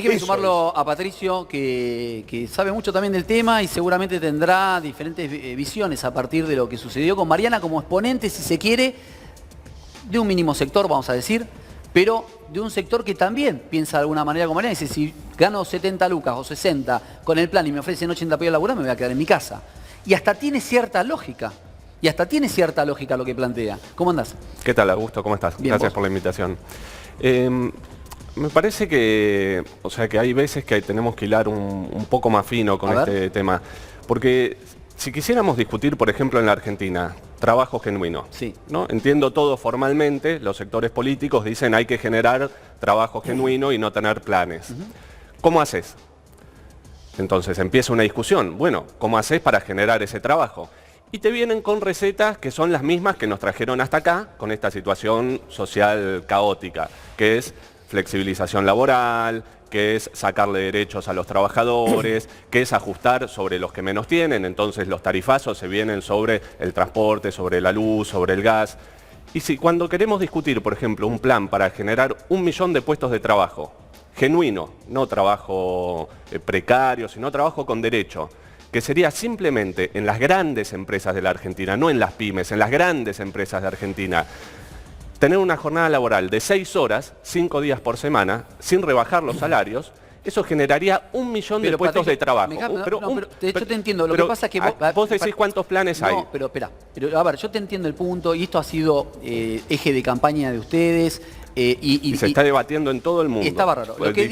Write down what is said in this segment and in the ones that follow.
Déjeme sumarlo a Patricio, que sabe mucho también del tema y seguramente tendrá diferentes visiones a partir de lo que sucedió con Mariana como exponente, si se quiere, de un mínimo sector, vamos a decir, pero de un sector que también piensa de alguna manera como Mariana. Dice, si gano 70 lucas o 60 con el plan y me ofrecen 80 pesos a laburar, me voy a quedar en mi casa. Y hasta tiene cierta lógica. Lo que plantea. ¿Cómo andás? ¿Qué tal, Augusto? ¿Cómo estás? Bien, Gracias ¿vos? por la invitación. Me parece que, que hay veces que tenemos que hilar un poco más fino con este tema. Porque si quisiéramos discutir, por ejemplo, en la Argentina, trabajo genuino, sí, ¿no? Entiendo todo formalmente, los sectores políticos dicen hay que generar trabajo genuino y no tener planes. ¿Cómo haces? Entonces empieza una discusión. Bueno, ¿cómo haces para generar ese trabajo? Y te vienen con recetas que son las mismas que nos trajeron hasta acá, con esta situación social caótica, que es flexibilización laboral, que es sacarle derechos a los trabajadores, que es ajustar sobre los que menos tienen, entonces los tarifazos se vienen sobre el transporte, sobre la luz, sobre el gas. Y si cuando queremos discutir, por ejemplo, un plan para generar 1 millón de puestos de trabajo, genuino, no trabajo precario, sino trabajo con derecho, que sería simplemente en las grandes empresas de la Argentina, no en las pymes, en las grandes empresas de Argentina, tener una jornada laboral de 6 horas, 5 días por semana, sin rebajar los salarios, eso generaría 1 millón de puestos de trabajo. Yo te entiendo, lo que pasa es que vos decís cuántos planes hay. No, pero espera, a ver, yo te entiendo el punto y esto ha sido eje de campaña de ustedes. Y se está debatiendo en todo el mundo. Está bárbaro. Lo que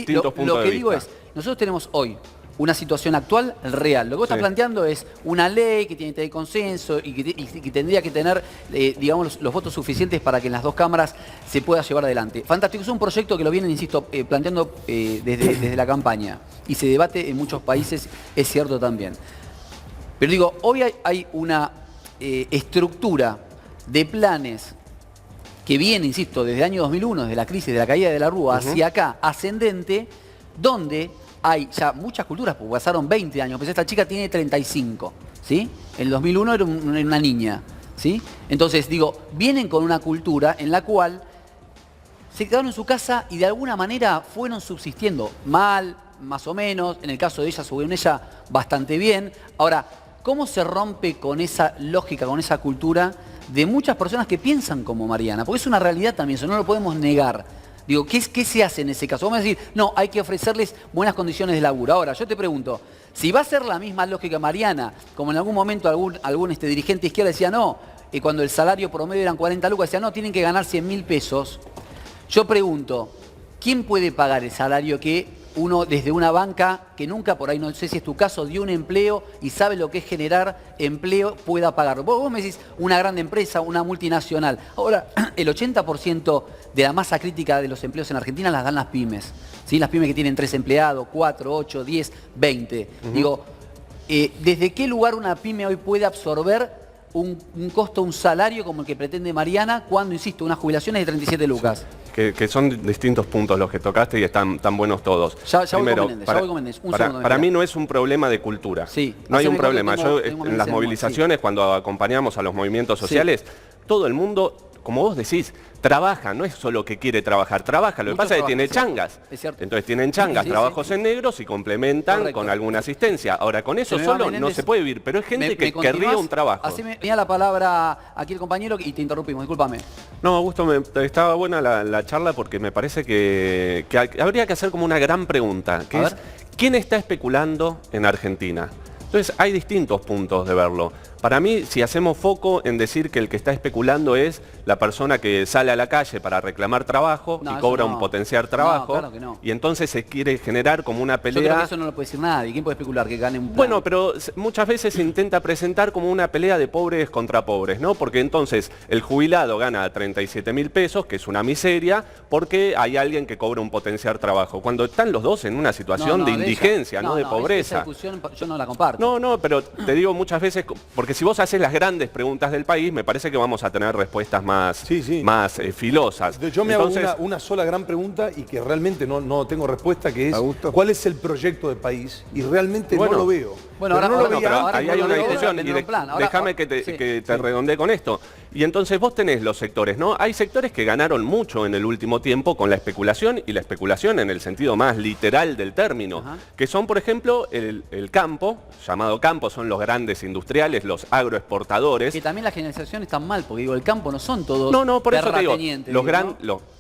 digo es, nosotros tenemos hoy una situación actual real. Lo que vos estás planteando es una ley que tiene que tener consenso y que tendría que tener, digamos, los votos suficientes para que en las dos cámaras se pueda llevar adelante. Fantástico, es un proyecto que lo vienen, insisto, planteando desde la campaña y se debate en muchos países, es cierto también. Pero digo, hoy hay una estructura de planes que viene, insisto, desde el año 2001, desde la crisis, de la caída de la Rúa hacia acá, ascendente, donde hay ya muchas culturas, porque pasaron 20 años, pues esta chica tiene 35, ¿sí? En el 2001 era una niña, ¿sí? Entonces, digo, vienen con una cultura en la cual se quedaron en su casa y de alguna manera fueron subsistiendo mal, más o menos, en el caso de ella, según ella, bastante bien. Ahora, ¿cómo se rompe con esa lógica, con esa cultura de muchas personas que piensan como Mariana? Porque es una realidad también, eso no lo podemos negar. Digo, ¿qué se hace en ese caso? Vamos a decir, no, hay que ofrecerles buenas condiciones de laburo. Ahora, yo te pregunto, si va a ser la misma lógica Mariana, como en algún momento algún dirigente de izquierda decía, no, cuando el salario promedio eran 40 lucas, decía, no, tienen que ganar 100.000 pesos. Yo pregunto, ¿quién puede pagar el salario que uno desde una banca que nunca, por ahí no sé si es tu caso, dio un empleo y sabe lo que es generar empleo, pueda pagarlo? Vos me decís una gran empresa, una multinacional. Ahora, el 80% de la masa crítica de los empleos en Argentina las dan las pymes. ¿Sí? Las pymes que tienen 3 empleados, 4, 8, 10, 20. Digo, ¿desde qué lugar una pyme hoy puede absorber un costo, un salario como el que pretende Mariana cuando, insisto, unas jubilaciones de 37 lucas? Que son distintos puntos los que tocaste y están tan buenos todos. Primero, para mí no es un problema de cultura. Sí, no hay un problema. Yo en las movilizaciones, cuando acompañamos a los movimientos sociales, todo el mundo, como vos decís, trabaja, no es solo que quiere trabajar, trabaja. Lo que pasa es que tiene changas. Entonces tienen changas, trabajos en negros y complementan con alguna asistencia. Ahora, con eso solo no se puede vivir, pero es gente que querría un trabajo. Así me tenía la palabra aquí el compañero y te interrumpimos, discúlpame. No, Augusto, estaba buena la charla porque me parece que habría que hacer como una gran pregunta, que es, ¿quién está especulando en Argentina? Entonces, hay distintos puntos de verlo. Para mí, si hacemos foco en decir que el que está especulando es la persona que sale a la calle para reclamar trabajo y cobra un potenciar trabajo, claro que no. Y entonces se quiere generar como una pelea... Yo creo que eso no lo puede decir nadie. ¿Quién puede especular que gane un plan? Bueno, pero muchas veces se intenta presentar como una pelea de pobres contra pobres, ¿no? Porque entonces el jubilado gana 37.000 pesos, que es una miseria, porque hay alguien que cobra un potenciar trabajo. Cuando están los dos en una situación de indigencia, no de pobreza. Esa discusión yo no la comparto. No, pero te digo muchas veces, porque si vos haces las grandes preguntas del país, me parece que vamos a tener respuestas más filosas. Yo me hago una sola gran pregunta y que realmente no tengo respuesta, que es, ¿cuál es el proyecto de país? Y realmente no lo veo. Bueno, Pero ahora, no lo ahora, veía pero ahora ahí hay una vendrá discusión un y plan. Ahora- déjame que te redondee con esto. Y entonces vos tenés los sectores, ¿no? Hay sectores que ganaron mucho en el último tiempo con la especulación, y la especulación en el sentido más literal del término, que son, por ejemplo, el campo, llamado campo, son los grandes industriales, los agroexportadores. Que también la generalización está mal, porque digo, el campo no son todos No, por eso te digo, terratenientes,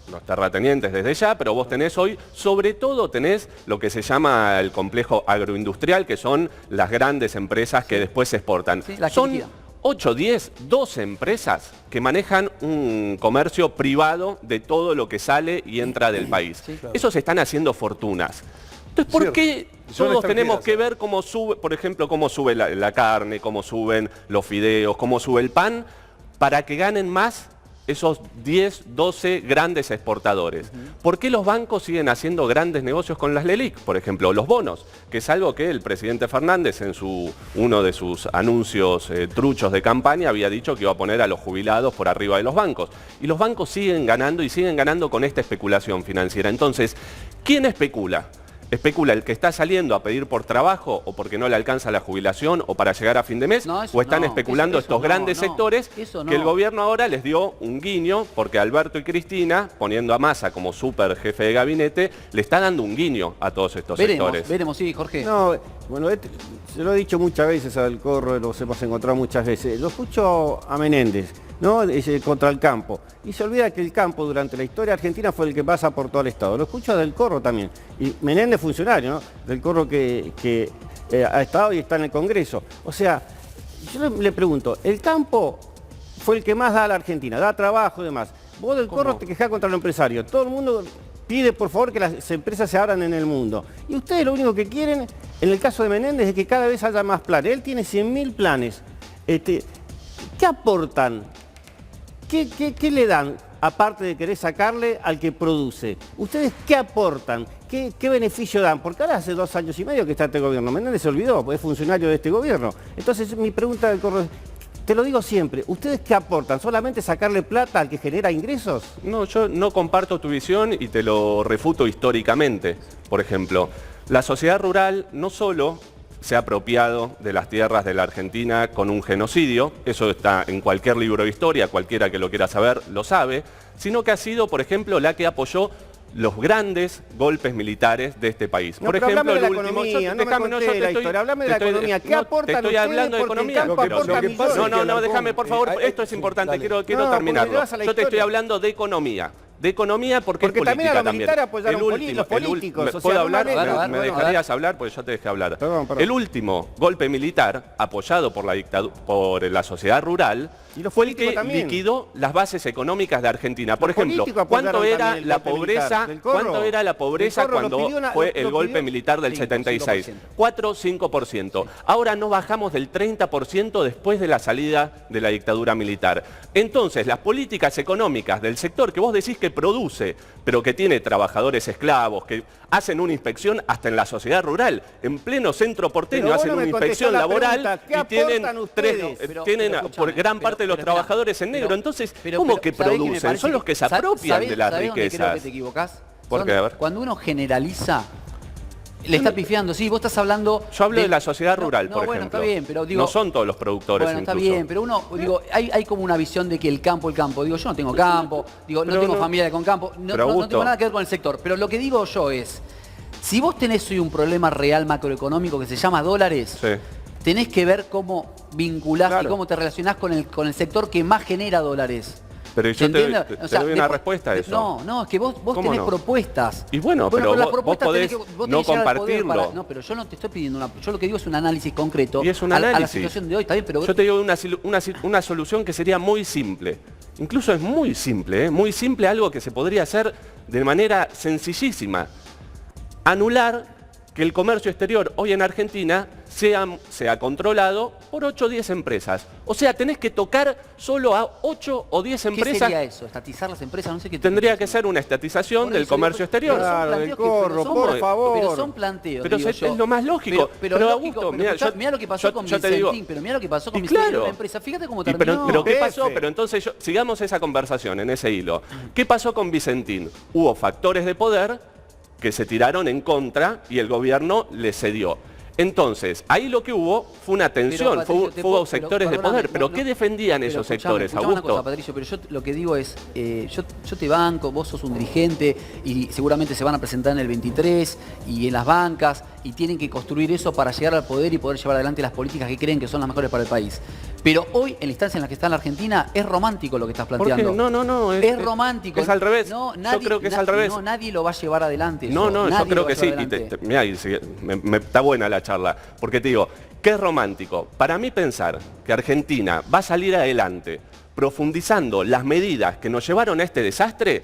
los terratenientes desde ya, pero vos tenés hoy, sobre todo tenés lo que se llama el complejo agroindustrial, que son las grandes empresas que después se exportan. Sí, la que son liquida. 8, 10, 12 empresas que manejan un comercio privado de todo lo que sale y entra del país. Sí, claro. Esos están haciendo fortunas. Entonces, ¿por Cierto. qué Son todos tenemos extranjeras, que ver cómo sube, por ejemplo, cómo sube la carne, cómo suben los fideos, cómo sube el pan, para que ganen más esos 10, 12 grandes exportadores? ¿Por qué los bancos siguen haciendo grandes negocios con las LELIQ? Por ejemplo, los bonos, que es algo que el presidente Fernández en uno de sus anuncios truchos de campaña había dicho que iba a poner a los jubilados por arriba de los bancos. Y los bancos siguen ganando y siguen ganando con esta especulación financiera. Entonces, ¿quién especula? ¿Especula el que está saliendo a pedir por trabajo o porque no le alcanza la jubilación o para llegar a fin de mes? No, eso ¿O están no, especulando eso estos no, grandes no, sectores eso no. que el gobierno ahora les dio un guiño porque Alberto y Cristina, poniendo a Massa como súper jefe de gabinete, le está dando un guiño a todos estos sectores? Veremos, sí, Jorge. No, bueno, se lo he dicho muchas veces al Corro, los hemos encontrado muchas veces. Lo escucho a Menéndez, ¿no? Contra el campo. Y se olvida que el campo durante la historia argentina fue el que más aportó al Estado. Lo escucho del Corro también. Y Menéndez funcionario, ¿no? Del Corro que ha estado y está en el Congreso. O sea, yo le pregunto, el campo fue el que más da a la Argentina, da trabajo y demás. Vos del Corro te quejás contra los empresarios. Todo el mundo pide por favor que las empresas se abran en el mundo. Y ustedes lo único que quieren, en el caso de Menéndez, es que cada vez haya más planes. Él tiene 100.000 planes. ¿Qué aportan? ¿Qué le dan, aparte de querer sacarle al que produce? ¿Ustedes qué aportan? ¿Qué beneficio dan? Porque ahora hace 2 años y medio que está este gobierno. Menéndez se olvidó, porque es funcionario de este gobierno. Entonces mi pregunta del Corro, te lo digo siempre, ¿ustedes qué aportan? ¿Solamente sacarle plata al que genera ingresos? No, yo no comparto tu visión y te lo refuto históricamente. Por ejemplo, la sociedad rural no solo se ha apropiado de las tierras de la Argentina con un genocidio, eso está en cualquier libro de historia, cualquiera que lo quiera saber lo sabe, sino que ha sido, por ejemplo, la que apoyó los grandes golpes militares de este país. No, Por pero ejemplo, háblame de el la último... economía, no me conté la historia, háblame de la economía. ¿Qué aportan Te estoy ustedes? hablando de Porque el economía. campo pero- aporta millones. No, déjame, por favor, esto es importante, dale. quiero No, porque terminarlo. le vas a la Yo te estoy historia. hablando de economía. De economía porque Porque es también política a los militares apoyaron los políticos, o sea, ¿Puedo no hablar? manejan. A ver, ¿Me bueno, dejarías hablar? Porque yo te dejé hablar. Perdón. El último golpe militar apoyado por la dictadura, por la sociedad rural, Y los fue el que políticos también. liquidó las bases económicas de Argentina. Por Los ejemplo, políticos ¿cuánto apoyaron era también el la golpe pobreza? militar. Del Corro. ¿Cuánto era la pobreza Del Corro lo cuando pidió fue lo el golpe pidió- militar del 5%, 76? 5%. 4 o 5%. Ahora no bajamos del 30% después de la salida de la dictadura militar. Entonces, las políticas económicas del sector que vos decís que produce, pero que tiene trabajadores esclavos, que hacen una inspección hasta en la sociedad rural, en pleno centro porteño, Pero vos hacen no una me contestó inspección la laboral pregunta, ¿qué y tienen, aportan ustedes? tienen Pero por escúchame, gran parte de los pero mirá, trabajadores en negro. Entonces, pero- ¿cómo pero, que ¿sabés qué me producen? parece Son los que se apropian de las ¿sabés dónde creo que riquezas. te equivocás? ¿Por qué? A ver. Cuando uno generaliza, le está pifiando. Sí, vos estás hablando... Yo hablo de la sociedad rural, por bueno, ejemplo. está bien, pero digo... no son todos los productores Bueno, está incluso. bien, pero uno, digo, hay como una visión de que el campo. Digo, yo no tengo campo, digo, no Pero tengo no- familia con campo, no pero Augusto- tengo nada que ver con el sector. Pero lo que digo yo es, si vos tenés hoy un problema real macroeconómico que se llama dólares, Sí. tenés que ver cómo vinculás Claro. y cómo te relacionás con el sector que más genera dólares. Pero yo ¿Se entiende? te O sea, doy una después- respuesta a eso. No, es que vos ¿Cómo tenés no? propuestas. Y bueno, pero las vos propuestas podés tenés no tenés que llegar al poder compartirlo. No, pero yo no te estoy pidiendo una... Yo lo que digo es un análisis concreto Y es un a la análisis. situación de hoy, está bien, pero... Yo te digo una solución que sería muy simple. Incluso es muy simple, ¿eh? Muy simple, algo que se podría hacer de manera sencillísima. Anular que el comercio exterior hoy en Argentina sea controlado por 8 o 10 empresas. O sea, tenés que tocar solo a 8 o 10 ¿Qué empresas. sería eso? ¿Estatizar las empresas? No sé qué... Tendría que ser una estatización Por del eso comercio digo, exterior. pero son Claro, planteos del que- Corro, pero son- por favor. Pero son planteos, Pero digo es yo. lo más lógico. Pero Pero, lógico, Augusto, pero mira, escuchá, mirá lo que pasó con yo te digo, Vicentín, pero mirá lo que pasó con y Vicentín claro. en la empresa. Fíjate cómo Y terminó. pero ¿qué Jefe. pasó? Pero entonces sigamos esa conversación en ese hilo. ¿Qué pasó con Vicentín? Hubo factores de poder que se tiraron en contra y el gobierno le cedió. Entonces, ahí lo que hubo fue una tensión, hubo sectores de poder. Pero ¿qué defendían esos sectores, escuchame una Augusto? cosa, Patricio, pero yo lo que digo es, yo te banco, vos sos un dirigente y seguramente se van a presentar en el 23 y en las bancas y tienen que construir eso para llegar al poder y poder llevar adelante las políticas que creen que son las mejores para el país. Pero hoy, en la instancia en la que está en la Argentina, es romántico lo que estás planteando. ¿Por qué? No. Es romántico. Es al revés. No, yo creo que es al revés. No, nadie lo va a llevar adelante. No, yo creo que sí. Mirá, está buena la charla. Porque te digo, ¿qué es romántico? Para mí pensar que Argentina va a salir adelante profundizando las medidas que nos llevaron a este desastre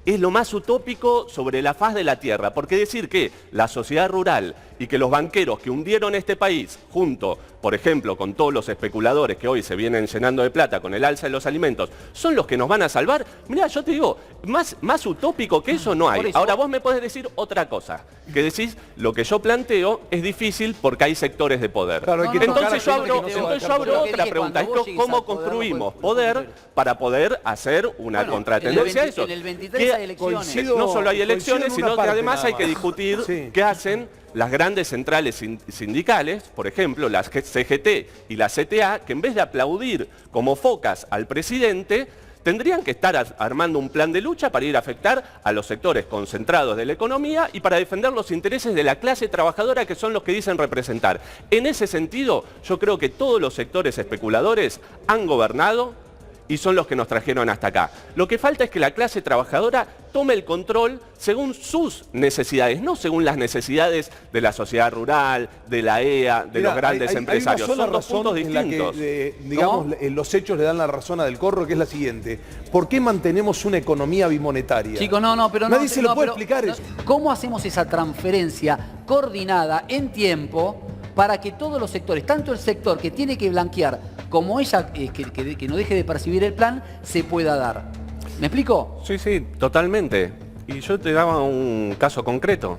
es lo más utópico sobre la faz de la tierra. Porque decir que la sociedad rural y que los banqueros que hundieron este país, junto, por ejemplo, con todos los especuladores que hoy se vienen llenando de plata con el alza de los alimentos, son los que nos van a salvar, mirá, yo te digo, más utópico que eso no hay. Ahora vos me podés decir otra cosa, que decís, lo que yo planteo es difícil porque hay sectores de poder. Claro, entonces yo abro otra pregunta, esto es cómo construimos poder para poder hacer una contratendencia a eso. En el 23 hay elecciones. No solo hay elecciones, sino que además hay que discutir qué hacen las grandes centrales sindicales, por ejemplo, la CGT y la CTA, que en vez de aplaudir como focas al presidente, tendrían que estar armando un plan de lucha para ir a afectar a los sectores concentrados de la economía y para defender los intereses de la clase trabajadora, que son los que dicen representar. En ese sentido, yo creo que todos los sectores especuladores han gobernado y son los que nos trajeron hasta acá. Lo que falta es que la clase trabajadora tome el control según sus necesidades, no según las necesidades de la sociedad rural, de la EA, de los grandes empresarios. Hay una sola son dos puntos distintos. Digamos, los hechos le dan la razón a Del Corro, que es la siguiente. ¿Por qué mantenemos una economía bimonetaria? Chicos, pero nadie se lo puede explicar eso. ¿Cómo hacemos esa transferencia coordinada en tiempo para que todos los sectores, tanto el sector que tiene que blanquear como ella que no deje de percibir el plan, se pueda dar? ¿Me explico? Sí, totalmente. Y yo te daba un caso concreto.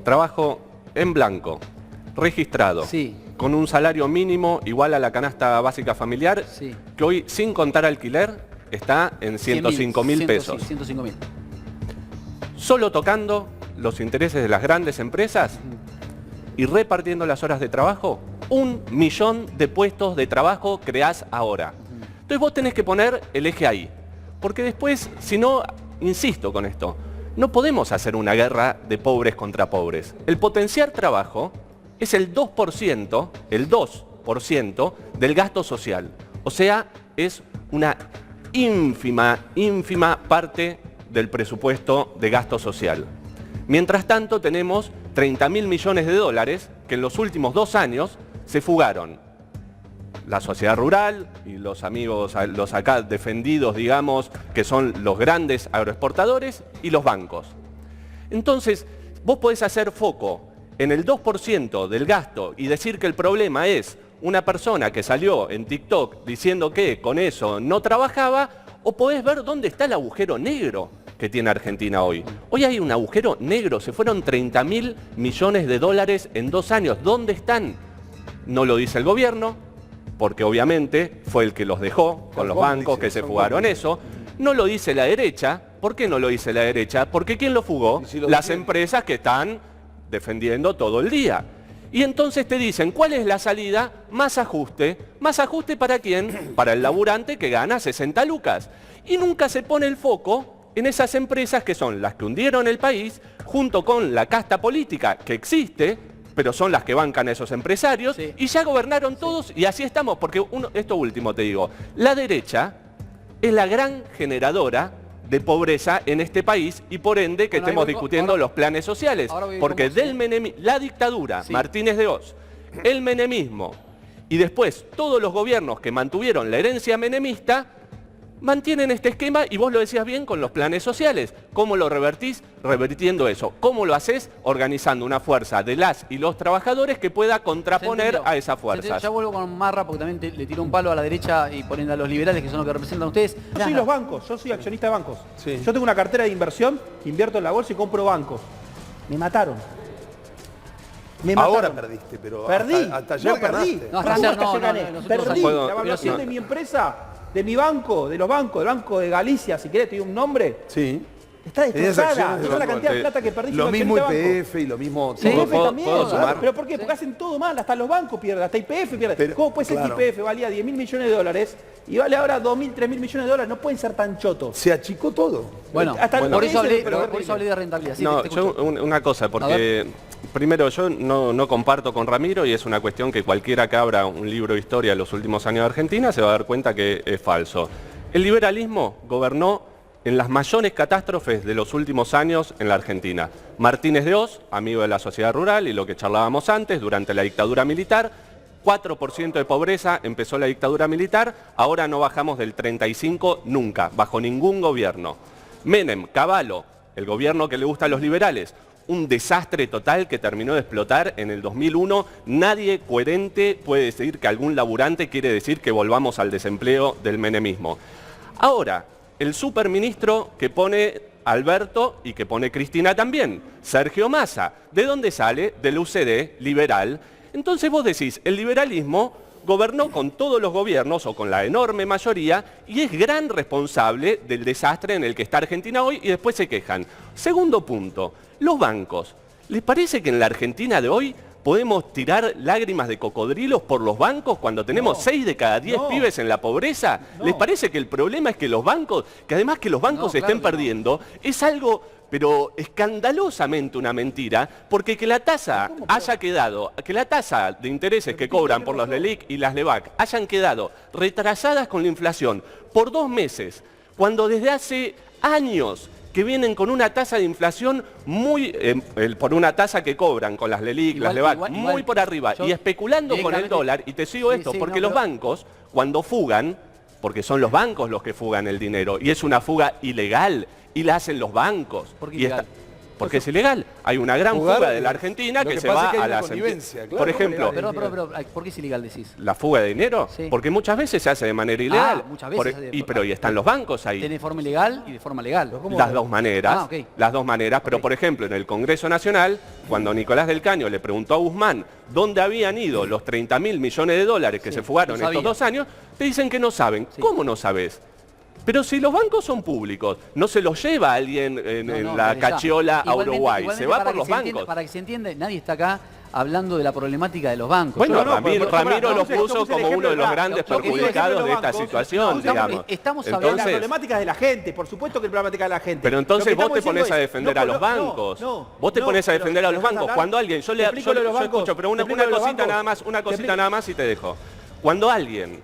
Trabajo en blanco, registrado, con un salario mínimo igual a la canasta básica familiar, que hoy, sin contar alquiler, está en 105.000 pesos. 105.000. Solo tocando los intereses de las grandes empresas y repartiendo las horas de trabajo, 1 millón de puestos de trabajo creás ahora. Entonces vos tenés que poner el eje ahí. Porque después, si no, insisto con esto, no podemos hacer una guerra de pobres contra pobres. El potenciar trabajo es el 2% del gasto social. O sea, es una ínfima parte del presupuesto de gasto social. Mientras tanto, tenemos 30.000 millones de dólares que en los últimos 2 años se fugaron. La sociedad rural y los amigos, los acá defendidos, digamos, que son los grandes agroexportadores y los bancos. Entonces, vos podés hacer foco en el 2% del gasto y decir que el problema es una persona que salió en TikTok diciendo que con eso no trabajaba, o podés ver dónde está el agujero negro que tiene Argentina hoy. Hoy hay un agujero negro, se fueron 30.000 millones de dólares en 2 años. ¿Dónde están? No lo dice el gobierno, porque obviamente fue el que los dejó con los bancos que se fugaron eso. No lo dice la derecha. ¿Por qué no lo dice la derecha? Porque ¿quién lo fugó? Las empresas que están defendiendo todo el día. Y entonces te dicen, ¿cuál es la salida? Más ajuste. ¿Más ajuste para quién? Para el laburante que gana 60 lucas. Y nunca se pone el foco en esas empresas que son las que hundieron el país, junto con la casta política que existe, pero son las que bancan a esos empresarios, y ya gobernaron todos, y así estamos, porque esto último te digo, la derecha es la gran generadora de pobreza en este país, y por ende que estemos discutiendo los planes sociales, porque la dictadura, Martínez de Oz, el menemismo, y después todos los gobiernos que mantuvieron la herencia menemista, mantienen este esquema, y vos lo decías bien con los planes sociales. ¿Cómo lo revertís? Revertiendo eso. ¿Cómo lo haces? Organizando una fuerza de las y los trabajadores que pueda contraponer a esa fuerza. Ya vuelvo con Marra, porque también le tiró un palo a la derecha y poniendo a los liberales, que son los que representan a ustedes. Yo soy los bancos, yo soy accionista de bancos. Yo tengo una cartera de inversión, invierto en la bolsa y compro bancos. Me mataron. Ahora perdiste, pero perdí. Hasta ayer perdí. Perdí. La evaluación de mi empresa, de mi banco, de los bancos, del Banco de Galicia, si querés te digo un nombre. Está Tenías destrozada. acciones de Toda la banco. cantidad de plata que perdiste. Lo mismo Accionista YPF y lo mismo... Sí, todo. YPF también. ¿Puedo sumar? ¿Pero por qué? Porque hacen todo mal. Hasta los bancos pierden, hasta YPF pierde. Pero, ¿Cómo puede ser claro. que YPF valía 10.000 millones de dólares y vale ahora 2.000, 3.000 millones de dólares? No pueden ser tan chotos. Se achicó todo. Bueno, Hasta el por, eso hablé, pero por eso hablé de rentabilidad. Sí, No, te yo escucho. una cosa, A porque primero yo no comparto con Ramiro y es una cuestión que cualquiera que abra un libro de historia de los últimos años de Argentina se va a dar cuenta que es falso. El liberalismo gobernó en las mayores catástrofes de los últimos años en la Argentina. Martínez de Oz, amigo de la sociedad rural y lo que charlábamos antes, durante la dictadura militar, 4% de pobreza, empezó la dictadura militar, ahora no bajamos del 35% nunca, bajo ningún gobierno. Menem, Cavallo, el gobierno que le gusta a los liberales, un desastre total que terminó de explotar en el 2001. Nadie coherente puede decir que algún laburante quiere decir que volvamos al desempleo del menemismo. Ahora, el superministro que pone Alberto y que pone Cristina también, Sergio Massa. ¿De dónde sale? Del UCD, liberal. Entonces vos decís, el liberalismo gobernó con todos los gobiernos o con la enorme mayoría y es gran responsable del desastre en el que está Argentina hoy y después se quejan. Segundo punto, los bancos. ¿Les parece que en la Argentina de hoy podemos tirar lágrimas de cocodrilos por los bancos cuando tenemos 6 de cada 10 pibes en la pobreza? ¿Les parece que el problema es que los bancos, que además que los bancos estén perdiendo, es algo, pero escandalosamente una mentira, porque que la tasa haya quedado, que la tasa de intereses que cobran por los LELIQ y las LEVAC hayan quedado retrasadas con la inflación por 2 meses, cuando desde hace años que vienen con una tasa de inflación muy, por una tasa que cobran con las LELIQ, las LEVAC, muy por arriba, y especulando con el dólar, y te sigo esto, porque los bancos, cuando fugan, porque son los bancos los que fugan el dinero, y es una fuga ilegal, y la hacen los bancos. ¿Por qué Y ilegal? porque es ilegal. Hay una gran fuga de la Argentina que se va a la connivencia, claro. Por ejemplo, Pero, ¿por qué es ilegal decís? la fuga de dinero, Sí. porque muchas veces se hace de manera ilegal. Muchas veces se hace de Pero y están los bancos ahí. Tiene forma ilegal y de forma legal. Las dos maneras, Ok. las dos maneras, pero por ejemplo en el Congreso Nacional, cuando Nicolás del Caño le preguntó a Guzmán dónde habían ido los 30.000 millones de dólares que se fugaron no estos sabía. 2 años, te dicen que no saben. ¿Cómo no sabes? Pero si los bancos son públicos, no se los lleva alguien en la cachiola a Uruguay, se va por los bancos. Para que se entienda, nadie está acá hablando de la problemática de los bancos. Bueno, pero Ramiro lo entonces, puso como uno de los grandes lo que digo es perjudicados que de los esta bancos, situación, digamos. estamos La hablando- problemática es de la gente, por supuesto que es problemática de la gente. Pero entonces Lo que vos te estamos pones a diciendo es, defender a los bancos. Vos te pones a defender a los bancos. Cuando alguien, yo escucho, pero una cosita nada más y te dejo. Cuando alguien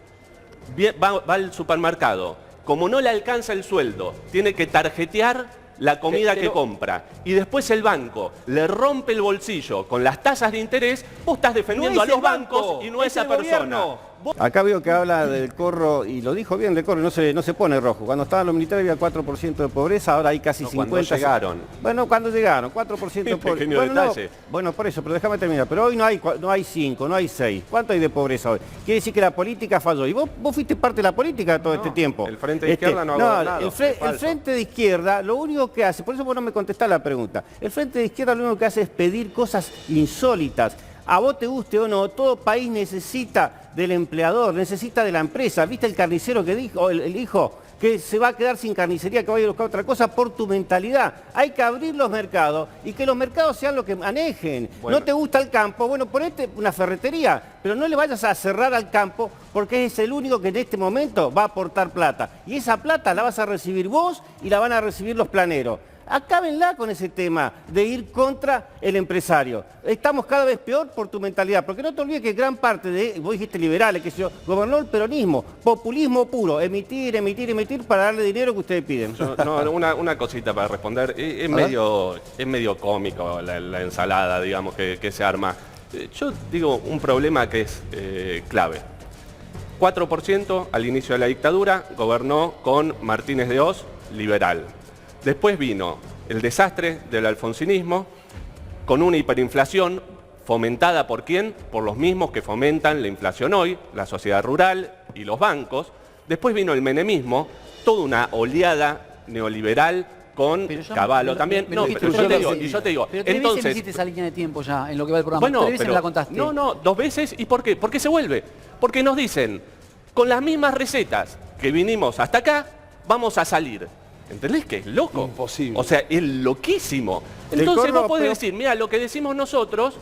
va al supermercado, como no le alcanza el sueldo, tiene que tarjetear la comida que compra y después el banco le rompe el bolsillo con las tasas de interés, vos estás defendiendo a los bancos y no a esa persona. Acá veo que habla del corro, y lo dijo bien del corro, no se pone rojo. Cuando estaban los militares había 4% de pobreza, ahora hay casi 50%. Cuando llegaron. Bueno, cuando llegaron, 4% de pobreza. Pequeño Bueno, detalle. bueno, por eso, pero déjame terminar. Pero hoy no hay 5, no hay 6. ¿Cuánto hay de pobreza hoy? Quiere decir que la política falló. Y vos fuiste parte de la política todo este tiempo. el Frente de Izquierda no ha gobernado, el es falso. Frente de Izquierda lo único que hace, por eso vos no me contestás la pregunta, el Frente de Izquierda lo único que hace es pedir cosas insólitas. A vos te guste o no, todo país necesita del empleador, necesita de la empresa. ¿Viste el carnicero que dijo, el hijo, que se va a quedar sin carnicería, que va a ir a buscar otra cosa por tu mentalidad? Hay que abrir los mercados y que los mercados sean lo que manejen. Bueno. No te gusta el campo, bueno, ponete una ferretería, pero no le vayas a cerrar al campo porque es el único que en este momento va a aportar plata. Y esa plata la vas a recibir vos y la van a recibir los planeros. Acábenla con ese tema de ir contra el empresario. Estamos cada vez peor por tu mentalidad, porque no te olvides que gran parte de, vos dijiste liberales, que se gobernó el peronismo, populismo puro, emitir para darle dinero que ustedes piden. Una cosita para responder, es medio cómico la ensalada, digamos, que se arma. Yo digo un problema que es clave. 4% al inicio de la dictadura gobernó con Martínez de Oz, liberal. Después vino el desastre del alfonsinismo con una hiperinflación fomentada por ¿quién? Por los mismos que fomentan la inflación hoy, la sociedad rural y los bancos. Después vino el menemismo, toda una oleada neoliberal con Cavallo también. Pero yo te digo, pero 3 veces me hiciste esa línea de tiempo ya en lo que va el programa. Bueno, 3 veces me la contaste. No, 2 veces. ¿Y por qué? ¿Por qué se vuelve? Porque nos dicen, con las mismas recetas que vinimos hasta acá, vamos a salir. ¿Entendés que es loco? Imposible. O sea, es loquísimo. Entonces vos podés decir, mira, lo que decimos nosotros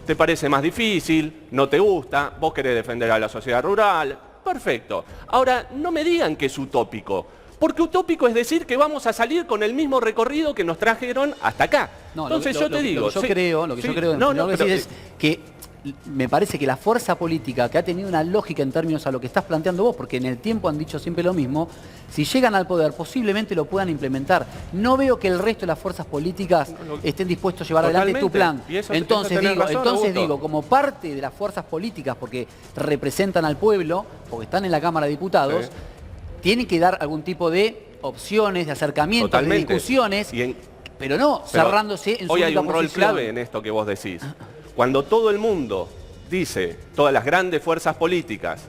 te parece más difícil, no te gusta, vos querés defender a la sociedad rural, perfecto. Ahora, no me digan que es utópico, porque utópico es decir que vamos a salir con el mismo recorrido que nos trajeron hasta acá. No, entonces lo que yo creo es que me parece que la fuerza política que ha tenido una lógica en términos a lo que estás planteando vos, porque en el tiempo han dicho siempre lo mismo, si llegan al poder posiblemente lo puedan implementar. No veo que el resto de las fuerzas políticas estén dispuestos a llevar adelante tu plan. Entonces digo, como parte de las fuerzas políticas, porque representan al pueblo, porque están en la Cámara de Diputados, tienen que dar algún tipo de opciones, de acercamientos, de discusiones, pero no cerrándose en su hoy única hay un rol posición. clave en esto que vos decís. Cuando todo el mundo dice, todas las grandes fuerzas políticas,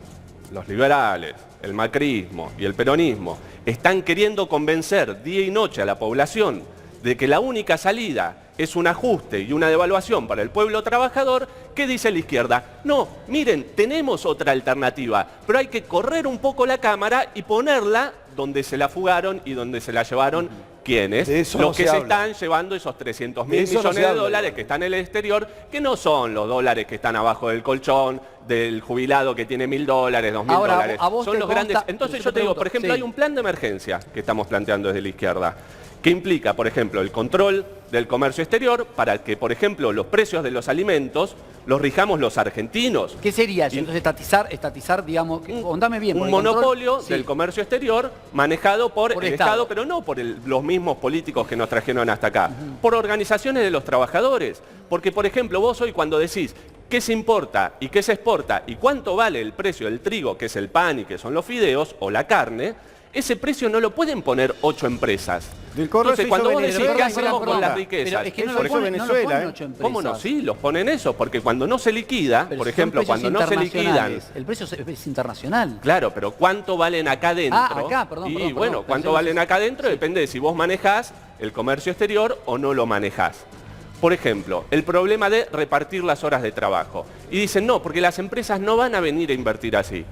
los liberales, el macrismo y el peronismo, están queriendo convencer día y noche a la población de que la única salida es un ajuste y una devaluación para el pueblo trabajador, ¿qué dice la izquierda? No, miren, tenemos otra alternativa, pero hay que correr un poco la cámara y ponerla donde se la fugaron y donde se la llevaron. ¿Quiénes? Los que se están llevando esos 300.000 millones de dólares que están en el exterior, que no son los dólares que están abajo del colchón, del jubilado que tiene $1.000, $2.000 dólares. Son los grandes. Entonces yo te digo, por ejemplo, hay un plan de emergencia que estamos planteando desde la izquierda, que implica, por ejemplo, el control del comercio exterior para que, por ejemplo, los precios de los alimentos los rijamos los argentinos. ¿Qué sería eso? Entonces estatizar, digamos, contame bien. Un monopolio del comercio exterior manejado por el Estado, pero no por los mismos políticos que nos trajeron hasta acá, por organizaciones de los trabajadores. Porque, por ejemplo, vos hoy cuando decís qué se importa y qué se exporta y cuánto vale el precio del trigo, que es el pan y que son los fideos, o la carne, ese precio no lo pueden poner 8 empresas. Entonces, cuando vos decís qué hacemos con las riquezas, pero es que no lo pone Venezuela, 8 empresas. ¿Cómo no? Sí, los ponen eso, porque cuando no se liquida, pero por ejemplo, cuando no se liquidan... El precio es internacional. Claro, pero ¿cuánto valen acá adentro? Perdón, bueno, ¿cuánto valen acá adentro? Depende de si vos manejás el comercio exterior o no lo manejás. Por ejemplo, el problema de repartir las horas de trabajo. Y dicen, no, porque las empresas no van a venir a invertir así.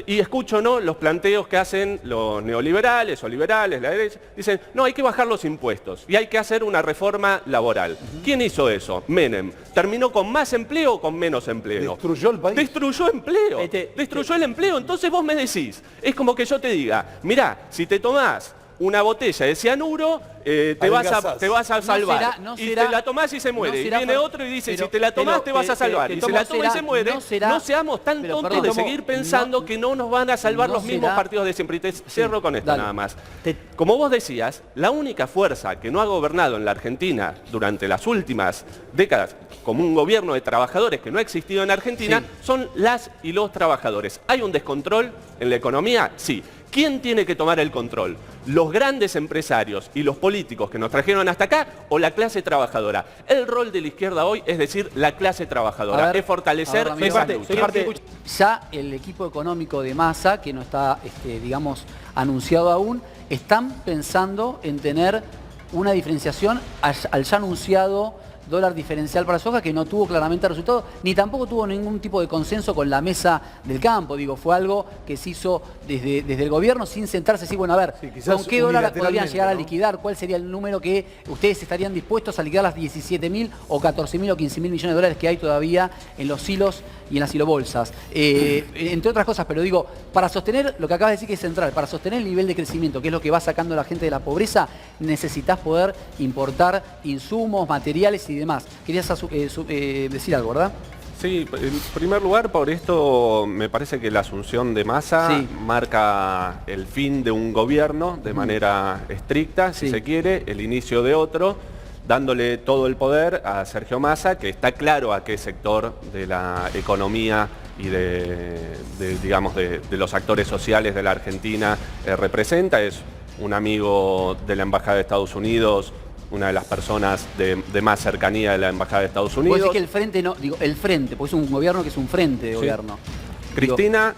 Y escucho, ¿no?, los planteos que hacen los neoliberales o liberales, la derecha, dicen, no, hay que bajar los impuestos y hay que hacer una reforma laboral. ¿Quién hizo eso? Menem. ¿Terminó con más empleo o con menos empleo? ¿Destruyó el país? Destruyó empleo. Destruyó el empleo. Entonces vos me decís, es como que yo te diga, mirá, si te tomás una botella de cianuro, te vas a salvar. Y te la tomás y se muere. Y viene otro y dice, si te la tomás te vas a salvar. Y se la toma y se muere. No seamos tan tontos de seguir pensando que no nos van a salvar los mismos partidos de siempre. Y te cierro con esto nada más. Como vos decías, la única fuerza que no ha gobernado en la Argentina durante las últimas décadas, como un gobierno de trabajadores que no ha existido en Argentina, son las y los trabajadores. ¿Hay un descontrol en la economía? Sí. ¿Quién tiene que tomar el control? ¿Los grandes empresarios y los políticos que nos trajeron hasta acá o la clase trabajadora? El rol de la izquierda hoy es decir, la clase trabajadora, es fortalecer esa lucha. Ya el equipo económico de Massa, que no está, digamos, anunciado aún, están pensando en tener una diferenciación al ya anunciado dólar diferencial para soja, que no tuvo claramente resultados, ni tampoco tuvo ningún tipo de consenso con la mesa del campo. Digo, fue algo que se hizo desde el gobierno sin sentarse así, bueno, a ver, ¿con qué dólar podrían llegar a liquidar? ¿Cuál sería el número que ustedes estarían dispuestos a liquidar las 17.000 o 14.000 o 15.000 millones de dólares que hay todavía en los silos y en las silobolsas? Entre otras cosas, pero digo, para sostener lo que acabas de decir que es central, para sostener el nivel de crecimiento, que es lo que va sacando a la gente de la pobreza, necesitas poder importar insumos, materiales y demás. Querías decir algo, ¿verdad? Sí, en primer lugar, por esto me parece que la asunción de Massa marca el fin de un gobierno de manera estricta, si se quiere, el inicio de otro, dándole todo el poder a Sergio Massa, que está claro a qué sector de la economía y digamos, de los actores sociales de la Argentina representa. Es un amigo de la Embajada de Estados Unidos, una de las personas de más cercanía de la Embajada de Estados Unidos. ¿Puedo decir que el frente no? Digo, el frente, porque es un gobierno que es un frente de gobierno. Cristina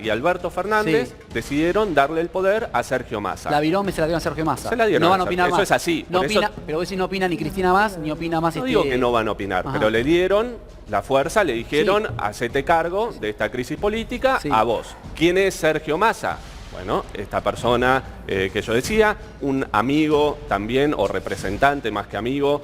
y Alberto Fernández decidieron darle el poder a Sergio Massa. La virome se la dieron a Sergio Massa. Se la dieron. No van a opinar más. Eso es así. No opina, pero vos si no opina ni Cristina más, ni opina más. No digo que no van a opinar, pero le dieron la fuerza, le dijeron, hacete cargo de esta crisis política a vos. ¿Quién es Sergio Massa? Bueno, esta persona que yo decía, un amigo también, o representante más que amigo,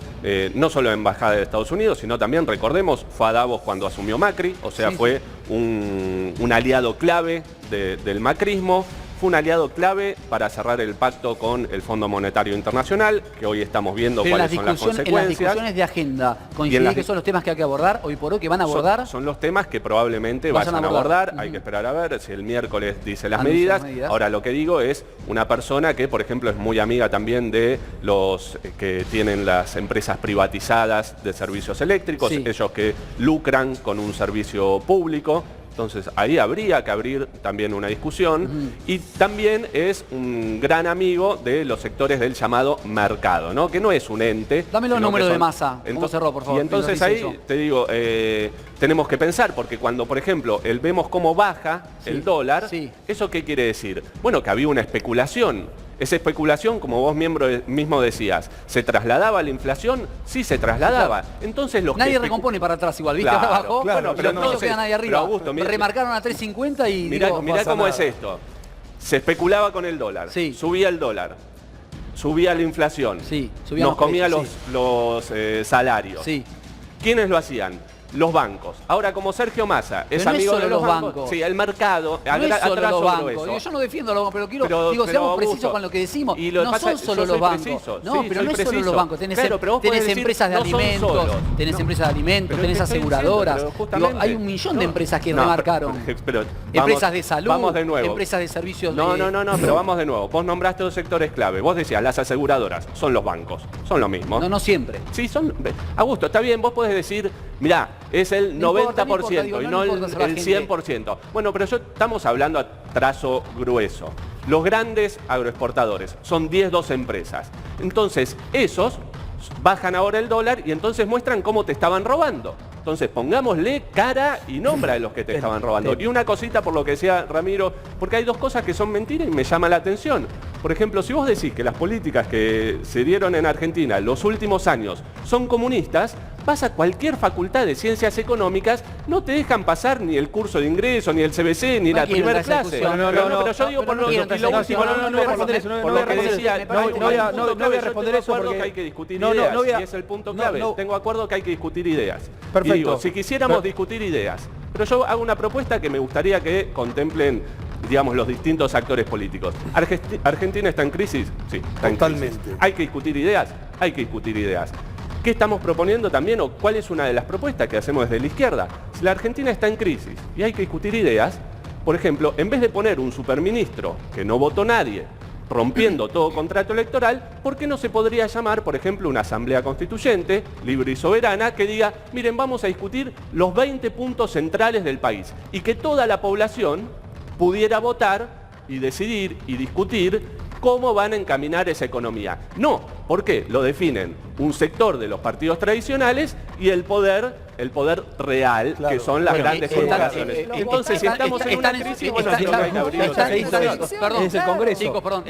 no solo de Embajada de Estados Unidos, sino también, recordemos, fue a Davos cuando asumió Macri, o sea, fue un aliado clave del macrismo, fue un aliado clave para cerrar el pacto con el Fondo Monetario Internacional, que hoy estamos viendo cuáles son las consecuencias. En las discusiones de agenda, ¿coincidís que son los temas que hay que abordar hoy por hoy, que van a abordar? Son los temas que probablemente vayan a abordar. Hay que esperar a ver si el miércoles dice las medidas. Ahora, lo que digo es una persona que, por ejemplo, es muy amiga también de los que tienen las empresas privatizadas de servicios eléctricos, ellos que lucran con un servicio público. Entonces ahí habría que abrir también una discusión y también es un gran amigo de los sectores del llamado mercado, ¿no? Que no es un ente. Dame los números de Massa, ¿cómo cerró, por favor? Y entonces ahí te digo, tenemos que pensar, porque cuando, por ejemplo, vemos cómo baja el dólar, ¿eso qué quiere decir? Bueno, que había una especulación. Esa especulación, como vos mismo decías, ¿se trasladaba a la inflación? Sí, se trasladaba. Entonces nadie recompone para atrás igual, ¿viste? Ahora bajó, pero no queda nadie arriba. Pero Augusto, remarcaron a 3.50 y... Mirá cómo es esto. Se especulaba con el dólar, subía el dólar, subía la inflación, nos comía los salarios. ¿Quiénes lo hacían? Los bancos. Ahora, como Sergio Massa es amigo de los bancos, sí, el mercado, no es solo los bancos. Yo no defiendo los bancos, pero seamos precisos con lo que decimos. No son solo los bancos. No, pero no es solo los bancos. Tenés empresas de alimentos, tenés aseguradoras. Hay un millón de empresas que remarcaron. Empresas de salud, empresas de servicios. No, pero vamos de nuevo. Vos nombraste dos sectores clave. Vos decías, las aseguradoras son los bancos. Son lo mismo. No siempre. Sí, son... Augusto, está bien, vos podés decir, mirá, es el 90% y no el 100%. Bueno, pero estamos hablando a trazo grueso. Los grandes agroexportadores son 12 empresas. Entonces, esos bajan ahora el dólar y entonces muestran cómo te estaban robando. Entonces, pongámosle cara y nombre a los que te estaban robando. Y una cosita por lo que decía Ramiro, porque hay dos cosas que son mentiras y me llama la atención. Por ejemplo, si vos decís que las políticas que se dieron en Argentina en los últimos años son comunistas, vas a cualquier facultad de ciencias económicas, no te dejan pasar ni el curso de ingreso, ni el CBC, ni la primera clase. Pero yo digo por lo último, por lo que decía, no voy a responder eso porque hay que discutir ideas, y es el punto clave. Tengo acuerdo que hay que discutir ideas. Perfecto. Y digo, si quisiéramos discutir ideas, pero yo hago una propuesta que me gustaría que contemplen, digamos, los distintos actores políticos. ¿Argentina está en crisis? Sí, está totalmente. En crisis. ¿Hay que discutir ideas? Hay que discutir ideas. ¿Qué estamos proponiendo también o cuál es una de las propuestas que hacemos desde la izquierda? Si la Argentina está en crisis y hay que discutir ideas, por ejemplo, en vez de poner un superministro que no votó nadie, rompiendo todo contrato electoral, ¿por qué no se podría llamar, por ejemplo, una asamblea constituyente, libre y soberana, que diga, miren, vamos a discutir los 20 puntos centrales del país y que toda la población pudiera votar y decidir y discutir cómo van a encaminar esa economía? No, ¿por qué? Lo definen un sector de los partidos tradicionales y el poder real, que son las grandes corporaciones. Entonces, si estamos en una crisis, bueno, hay que abrir otra. Perdón, chicos, perdón.